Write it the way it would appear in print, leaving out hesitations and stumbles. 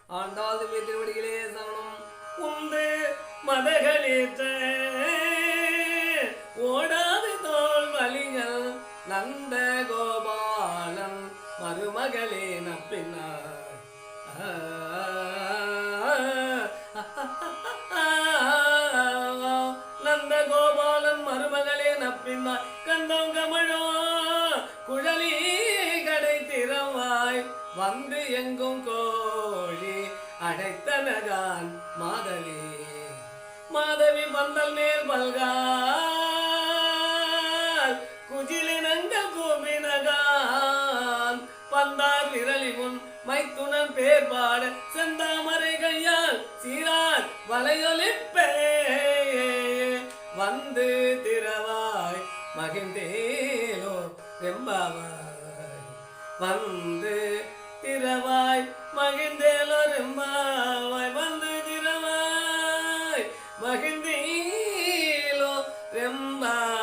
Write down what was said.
ஆண்டாள் திவ்ய திருவடிகளே சரணம். உந்து மதகளேற்ற ஓடாது தோல் வலிகள் நந்த கோபாலன் மருமகளே நப்பினார் நந்த கோபாலன் மருமகளே நப்பினார் கந்தம் கமழோ குழலி கடை திறவாய் வந்து எங்கும் கோழி அடைத்தனகான் மாதவி மாதவி பந்தல் மேல் பல்கால் குஜிலினங்கள் கோபினகான் பந்தார் விரலி முன் மைத்துனன் பேர் பாட செந்தாமரை கையால் சீரார் வலையொலிப்பே வந்து திரவாய் மகிழ்ந்தேலோ ரெம்பாவாய் வந்து திரவாய் மகிழ்ந்தேலோ ரெம்பாவாய் வந்து திரவாய் மகிழ்ந்தேலோ ரெம்பாவாய்.